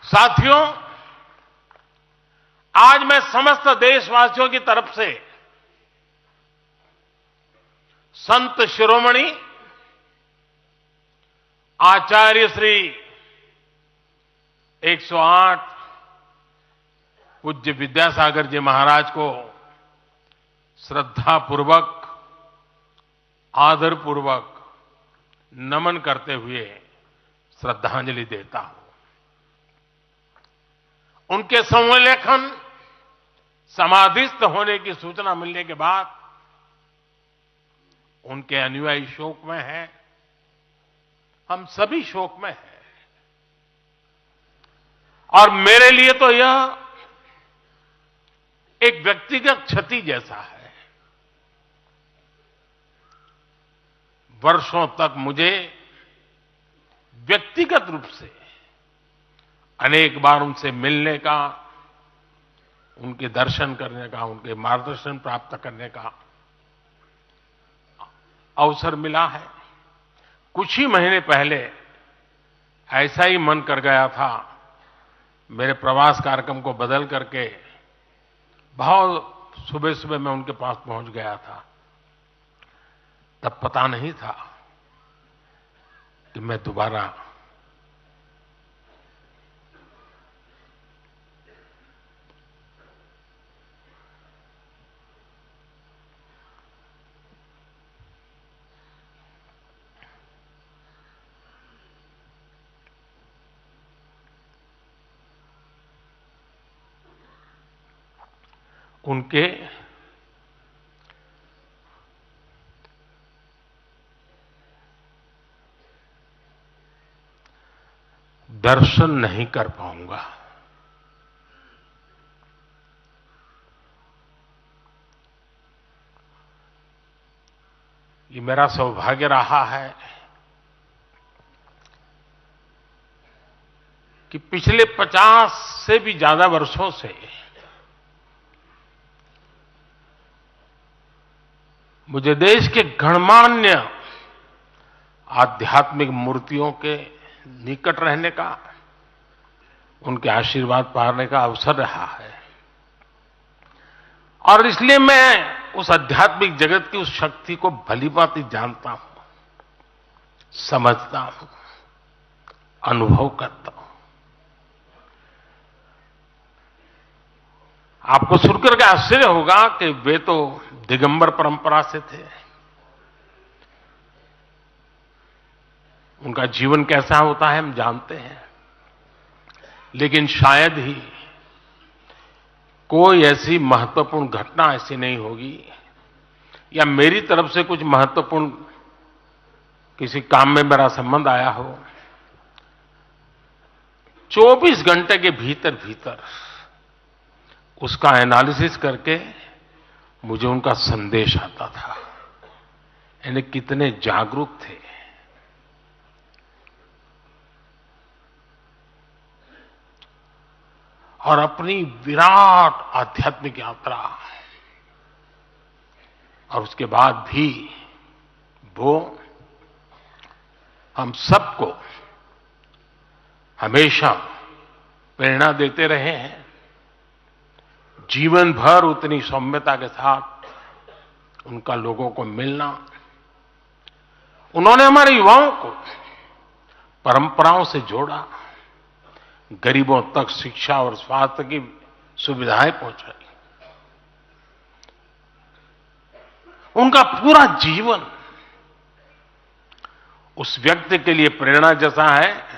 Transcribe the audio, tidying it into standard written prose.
साथियों, आज मैं समस्त देशवासियों की तरफ से संत शिरोमणि आचार्य श्री 108 पूज्य विद्यासागर जी महाराज को श्रद्धापूर्वक, आदरपूर्वक नमन करते हुए श्रद्धांजलि देता हूं। उनके संलेखन समाधिस्थ होने की सूचना मिलने के बाद उनके अनुयायी शोक में हैं, हम सभी शोक में हैं। और मेरे लिए तो यह एक व्यक्तिगत क्षति जैसा है। वर्षों तक मुझे व्यक्तिगत रूप से अनेक बार उनसे मिलने का, उनके दर्शन करने का, उनके मार्गदर्शन प्राप्त करने का अवसर मिला है। कुछ ही महीने पहले ऐसा ही मन कर गया था, मेरे प्रवास कार्यक्रम को बदल करके बहुत सुबह सुबह मैं उनके पास पहुंच गया था। तब पता नहीं था कि मैं दोबारा उनके दर्शन नहीं कर पाऊंगा। ये मेरा सौभाग्य रहा है कि पिछले 50 से भी ज्यादा वर्षों से मुझे देश के गणमान्य आध्यात्मिक मूर्तियों के निकट रहने का, उनके आशीर्वाद पाने का अवसर रहा है। और इसलिए मैं उस आध्यात्मिक जगत की उस शक्ति को भलीभांति जानता हूं, समझता हूं, अनुभव करता हूं। आपको सुनकर के आश्चर्य होगा कि वे तो दिगंबर परंपरा से थे। उनका जीवन कैसा होता है हम जानते हैं, लेकिन शायद ही कोई ऐसी महत्वपूर्ण घटना ऐसी नहीं होगी या मेरी तरफ से कुछ महत्वपूर्ण किसी काम में मेरा संबंध आया हो, 24 घंटे के भीतर भीतर उसका एनालिसिस करके मुझे उनका संदेश आता था। यानी कितने जागरूक थे। और अपनी विराट आध्यात्मिक यात्रा और उसके बाद भी वो हम सबको हमेशा प्रेरणा देते रहे हैं। जीवन भर उतनी सौम्यता के साथ उनका लोगों को मिलना, उन्होंने हमारे युवाओं को परंपराओं से जोड़ा, गरीबों तक शिक्षा और स्वास्थ्य की सुविधाएं पहुंचाई। उनका पूरा जीवन उस व्यक्ति के लिए प्रेरणा जैसा है